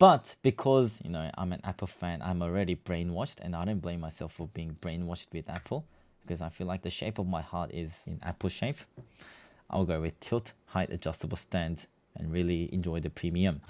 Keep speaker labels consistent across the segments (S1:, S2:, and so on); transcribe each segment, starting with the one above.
S1: But because, I'm an Apple fan, I'm already brainwashed, and I don't blame myself for being brainwashed with Apple because I feel like the shape of my heart is in Apple shape. I'll go with tilt height adjustable stand and really enjoy the premium.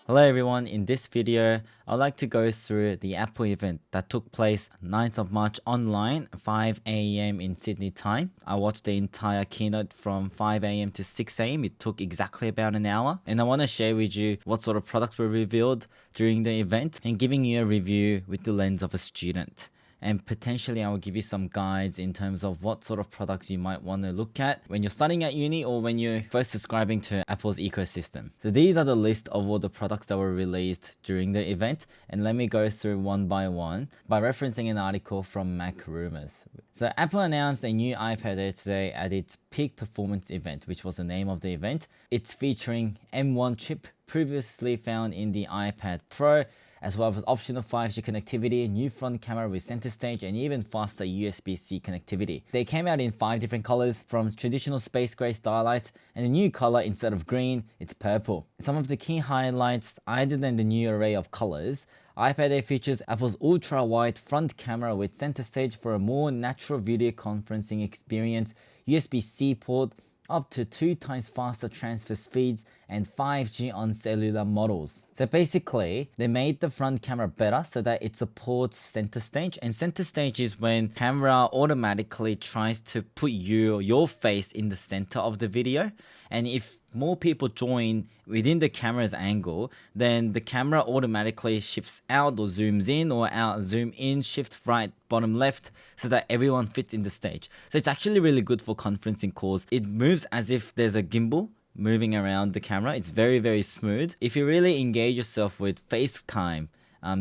S1: Hello everyone, in this video, I'd like to go through the Apple event that took place 9th of March online, 5 AM in Sydney time. I watched the entire keynote from 5 AM to 6 AM. It took exactly about an hour. And I want to share with you what sort of products were revealed during the event and giving you a review with the lens of a student. And potentially I will give you some guides in terms of what sort of products you might want to look at when you're studying at uni or when you're first subscribing to Apple's ecosystem. So these are the list of all the products that were released during the event, and let me go through one by one by referencing an article from Mac Rumors. So Apple announced a new iPad Air today at its peak performance event, which was the name of the event. It's featuring M1 chip previously found in the iPad Pro, as well as optional 5G connectivity, new front camera with center stage, and even faster USB-C connectivity. They came out in 5 different colors, from traditional space gray starlight, and a new color instead of green, it's purple. Some of the key highlights, other than the new array of colors, iPad Air features Apple's ultra-wide front camera with center stage for a more natural video conferencing experience, USB-C port, up to 2 times faster transfer speeds, and 5G on cellular models. So basically, they made the front camera better so that it supports center stage. And center stage is when camera automatically tries to put your face in the center of the video. And if more people join within the camera's angle, then the camera automatically shifts out or zooms in or out, zoom in, shift right, bottom left, so that everyone fits in the stage. So it's actually really good for conferencing calls. It moves as if there's a gimbal moving around the camera. It's very, very smooth. If you really engage yourself with FaceTime,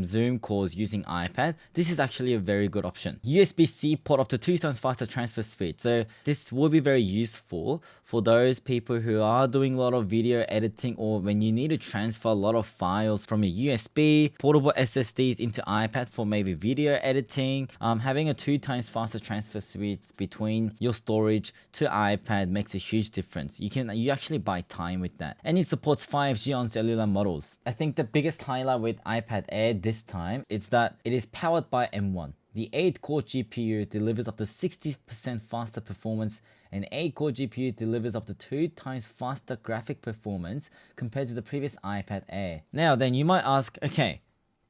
S1: Zoom calls using iPad, this is actually a very good option. USB-C port up to 2 times faster transfer speed. So this will be very useful for those people who are doing a lot of video editing, or when you need to transfer a lot of files from a USB, portable SSDs into iPad for maybe video editing. Having a 2 times faster transfer speed between your storage to iPad makes a huge difference. You actually buy time with that. And it supports 5G on cellular models. I think the biggest highlight with iPad Air this time is that it is powered by M1. The 8-core GPU delivers up to 60% faster performance, and 8-core GPU delivers up to 2 times faster graphic performance compared to the previous iPad Air. Now then, you might ask, okay,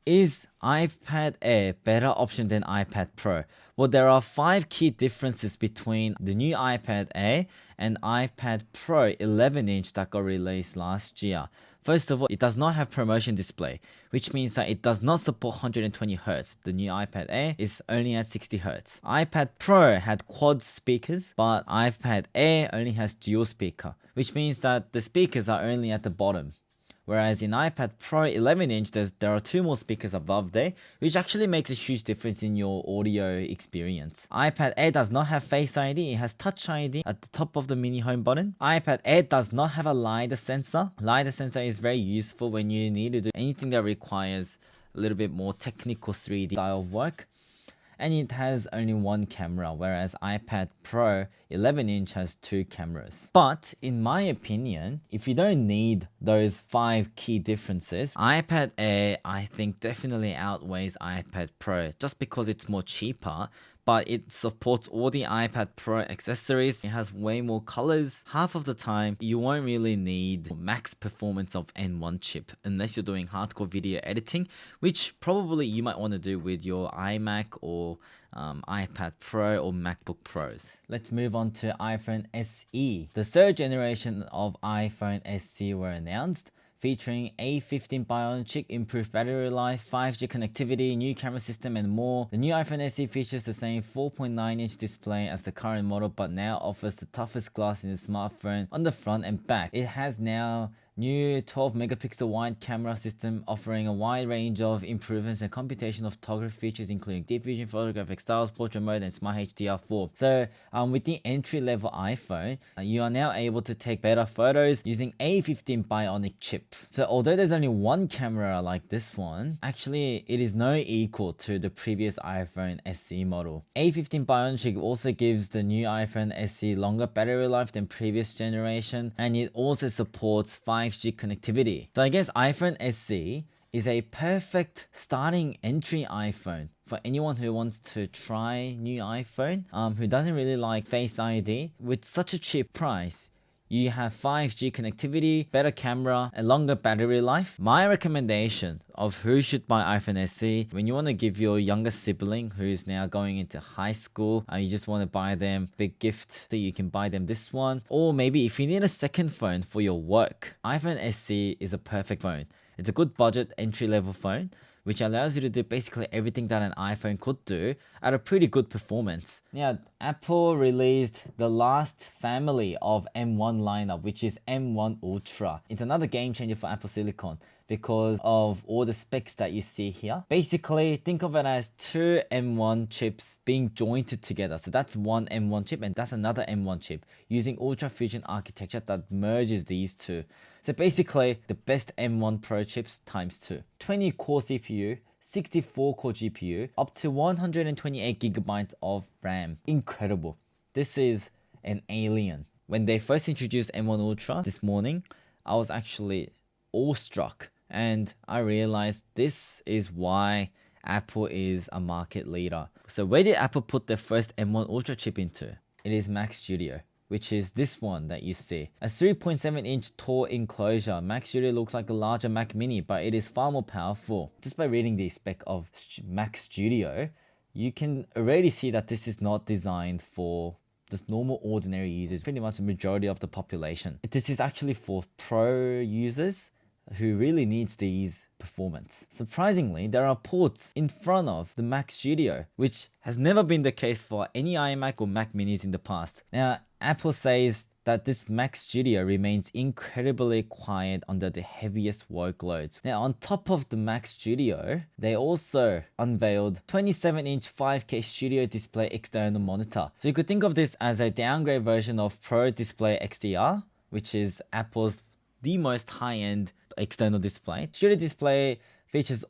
S1: is iPad Air better option than iPad Pro? Well, there are 5 key differences between the new iPad Air and iPad Pro 11-inch that got released last year. First of all, it does not have ProMotion display, which means that it does not support 120Hz. The new iPad Air is only at 60Hz. iPad Pro had quad speakers, but iPad Air only has dual speaker, which means that the speakers are only at the bottom. Whereas in iPad Pro 11-inch, there are 2 more speakers above there, which actually makes a huge difference in your audio experience. iPad Air does not have Face ID, it has Touch ID at the top of the mini home button. iPad Air does not have a LiDAR sensor. LiDAR sensor is very useful when you need to do anything that requires a little bit more technical 3D style of work. And it has only 1 camera, whereas iPad Pro 11-inch has 2 cameras. But in my opinion, if you don't need those 5 key differences, iPad Air I think definitely outweighs iPad Pro just because it's more cheaper. But it supports all the iPad Pro accessories. It has way more colors. Half of the time, you won't really need max performance of M1 chip unless you're doing hardcore video editing, which probably you might want to do with your iMac or iPad Pro or MacBook Pros. Let's move on to iPhone SE. The 3rd generation of iPhone SE were announced, featuring A15 Bionic chip, improved battery life, 5G connectivity, new camera system, and more. The new iPhone SE features the same 4.9-inch display as the current model, but now offers the toughest glass in the smartphone on the front and back. It has now New 12 megapixel wide camera system offering a wide range of improvements and computational photography features including deep vision photographic styles, portrait mode, and smart HDR4. So with the entry-level iPhone, you are now able to take better photos using A15 Bionic chip. So although there's only one camera like this one, actually it is no equal to the previous iPhone SE model. A15 Bionic chip also gives the new iPhone SE longer battery life than previous generation, and it also supports 5G connectivity. So I guess iPhone SE is a perfect starting entry iPhone for anyone who wants to try new iPhone, who doesn't really like Face ID. With such a cheap price, you have 5G connectivity, better camera, and longer battery life. My recommendation of who should buy iPhone SE, when you want to give your younger sibling who's now going into high school, you just want to buy them a big gift, that you can buy them this one. Or maybe if you need a second phone for your work, iPhone SE is a perfect phone. It's a good budget entry-level phone, which allows you to do basically everything that an iPhone could do at a pretty good performance. Now, Apple released the last family of M1 lineup, which is M1 Ultra. It's another game changer for Apple Silicon because of all the specs that you see here. Basically, think of it as two M1 chips being jointed together. So that's one M1 chip and that's another M1 chip using Ultra Fusion architecture that merges these two. So basically, the best M1 Pro chips times 2. 20 core CPU, 64 core GPU, up to 128 gigabytes of RAM. Incredible. This is an alien. When they first introduced M1 Ultra this morning, I was actually awestruck, and I realized this is why Apple is a market leader. So where did Apple put their first M1 Ultra chip into? It is Mac Studio, which is this one that you see. A 3.7-inch tall enclosure. Mac Studio looks like a larger Mac Mini, but it is far more powerful. Just by reading the spec of Mac Studio, you can already see that this is not designed for just normal ordinary users, pretty much the majority of the population. This is actually for pro users who really needs these performance. Surprisingly, there are ports in front of the Mac Studio, which has never been the case for any iMac or Mac Minis in the past. Now, Apple says that this Mac Studio remains incredibly quiet under the heaviest workloads. Now, on top of the Mac Studio, they also unveiled 27-inch 5K Studio Display external monitor. So you could think of this as a downgrade version of Pro Display XDR, which is Apple's the most high-end external display. Studio Display features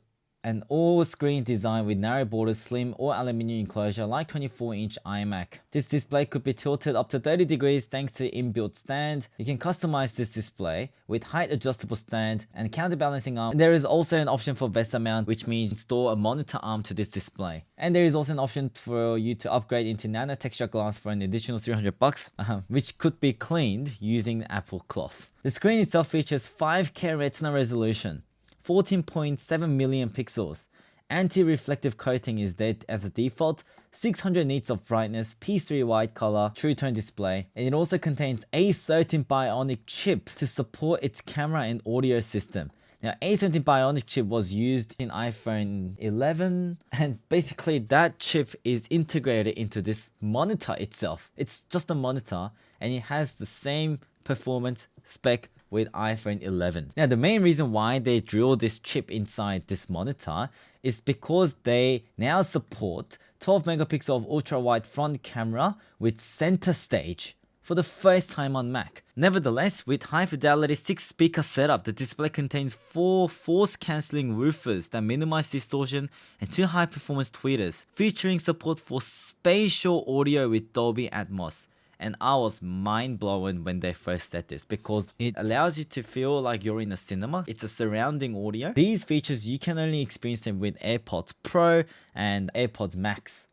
S1: an all-screen design with narrow borders, slim or aluminum enclosure like 24-inch iMac. This display could be tilted up to 30 degrees thanks to inbuilt stand. You can customize this display with height adjustable stand and counterbalancing arm. And there is also an option for VESA mount, which means install a monitor arm to this display. And there is also an option for you to upgrade into nano texture glass for an additional $300, which could be cleaned using Apple Cloth. The screen itself features 5K Retina resolution, 14.7 million pixels. Anti-reflective coating is there as a default, 600 nits of brightness, P3 white color, true tone display, and it also contains A13 Bionic chip to support its camera and audio system. Now, A13 Bionic chip was used in iPhone 11, and basically that chip is integrated into this monitor itself. It's just a monitor, and it has the same performance spec with iPhone 11. Now, the main reason why they drilled this chip inside this monitor is because they now support 12 megapixel of ultra-wide front camera with center stage for the first time on Mac. Nevertheless, with high-fidelity 6-speaker setup, the display contains 4 force-cancelling woofers that minimize distortion and 2 high-performance tweeters, featuring support for spatial audio with Dolby Atmos. And I was mind blown when they first said this because it allows you to feel like you're in a cinema. It's a surrounding audio. These features, you can only experience them with AirPods Pro and AirPods Max.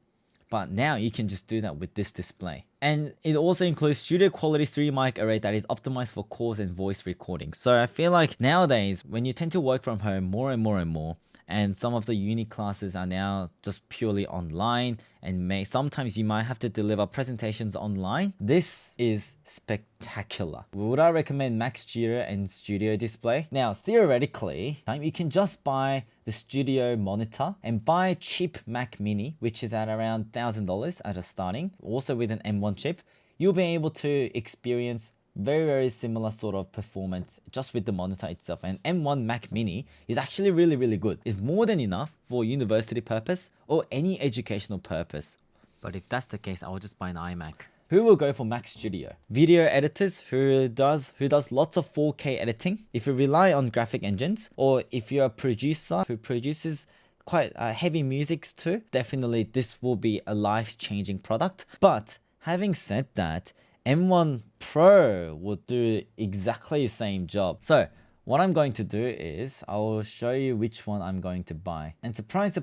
S1: But now you can just do that with this display. And it also includes studio quality 3 mic array that is optimized for calls and voice recording. So I feel like nowadays, when you tend to work from home more and more, and some of the uni classes are now just purely online, and sometimes you might have to deliver presentations online. This is spectacular. Would I recommend Mac Studio and Studio Display? Now, theoretically, you can just buy the Studio monitor and buy a cheap Mac Mini, which is at around $1,000 at a starting, also with an M1 chip. You'll be able to experience Very similar sort of performance just with the monitor itself. And M1 Mac Mini is actually really good. It's more than enough for university purpose or any educational purpose. But if that's the case, I'll just buy an iMac. Who will go for Mac Studio? Video editors who does lots of 4K editing. If you rely on graphic engines, or if you're a producer who produces quite heavy musics too, definitely this will be a life-changing product. But having said that, M1 Pro will do exactly the same job. So what I'm going to do is I will show you which one I'm going to buy. And surprise,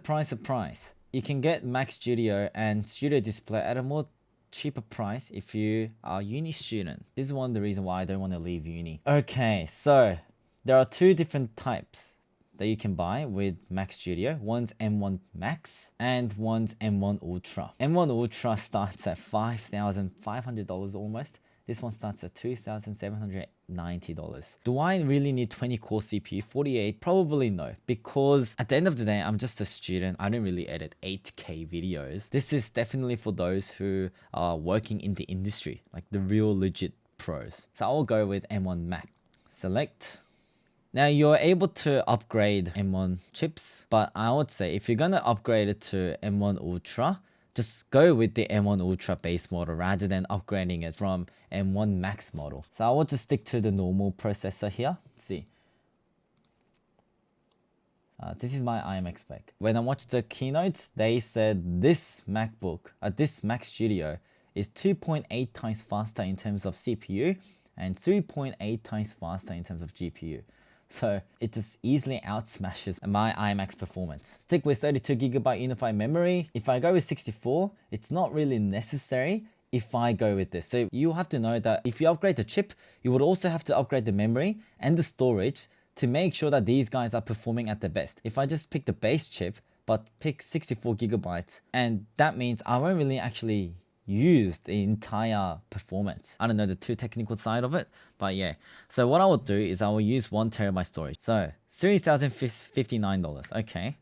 S1: you can get Mac Studio and Studio Display at a more cheaper price if you are a uni student. This is one of the reasons why I don't want to leave uni. Okay, so there are two different types that you can buy with Mac Studio. One's M1 Max and one's M1 Ultra. M1 Ultra starts at $5,500 almost. This one starts at $2,790. Do I really need 20 core CPU? 48? Probably no, because at the end of the day, I'm just a student. I don't really edit 8K videos. This is definitely for those who are working in the industry, like the real legit pros. So I'll go with M1 Max. Select. Now you're able to upgrade M1 chips, but I would say if you're gonna upgrade it to M1 Ultra, just go with the M1 Ultra base model rather than upgrading it from M1 Max model. So I will just stick to the normal processor here. Let's see. This is my iMac spec. When I watched the keynote, they said this MacBook, this Mac Studio is 2.8 times faster in terms of CPU and 3.8 times faster in terms of GPU. So it just easily outsmashes my iMac's performance. Stick with 32GB unified memory. If I go with 64, it's not really necessary if I go with this. So you have to know that if you upgrade the chip, you would also have to upgrade the memory and the storage to make sure that these guys are performing at their best. If I just pick the base chip, but pick 64GB, and that means I won't really actually use the entire performance. I don't know the too technical side of it, but yeah. So what I will do is I will use 1TB storage. So $3,059. Okay,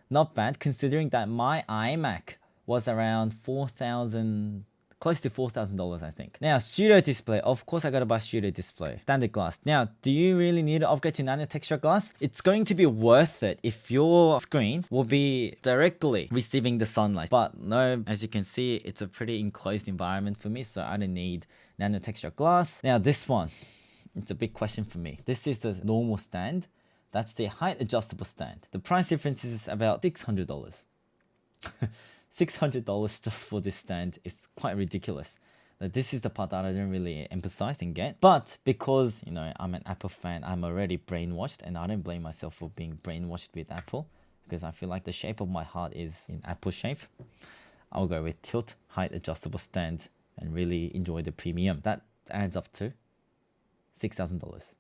S1: not bad considering that my iMac was around $4,000, close to $4,000 I think. Now Studio Display, of course I gotta buy Studio Display. Standard glass. Now do you really need to upgrade to nano texture glass? It's going to be worth it if your screen will be directly receiving the sunlight. But no, as you can see, it's a pretty enclosed environment for me, so I don't need nano texture glass. Now this one, it's a big question for me. This is the normal stand. That's the height adjustable stand. The price difference is about $600. $600 just for this stand is quite ridiculous. This is the part that I don't really empathize and get. But because, you know, I'm an Apple fan, I'm already brainwashed, and I don't blame myself for being brainwashed with Apple because I feel like the shape of my heart is in Apple shape. I'll go with tilt height adjustable stand and really enjoy the premium. That adds up to $6,000.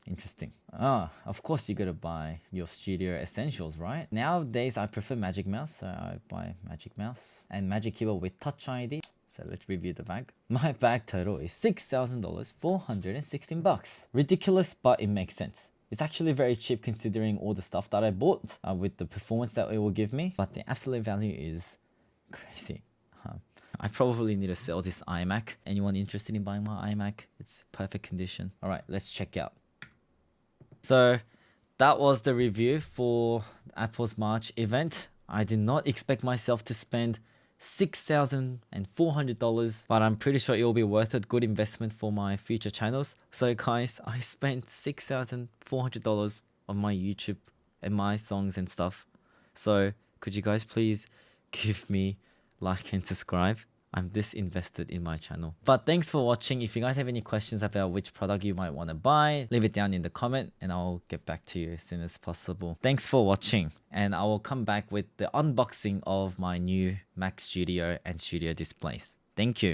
S1: Interesting. Of course you gotta buy your studio essentials, right? Nowadays I prefer Magic Mouse, so I buy Magic Mouse and Magic Keyboard with Touch ID. So let's review the bag. My bag total is $6,000, 416 bucks. Ridiculous, but it makes sense. It's actually very cheap considering all the stuff that I bought with the performance that it will give me, but the absolute value is crazy. I probably need to sell this iMac. Anyone interested in buying my iMac? It's perfect condition. All right, let's check out. So that was the review for Apple's March event. I did not expect myself to spend $6,400, but I'm pretty sure it will be worth it. Good investment for my future channels. So guys, I spent $6,400 on my YouTube and my songs and stuff. So could you guys please give me like and subscribe? I'm this invested in my channel. But thanks for watching. If you guys have any questions about which product you might want to buy, leave it down in the comment and I'll get back to you as soon as possible. Thanks for watching, and I will come back with the unboxing of my new Mac Studio and Studio Displays. Thank you.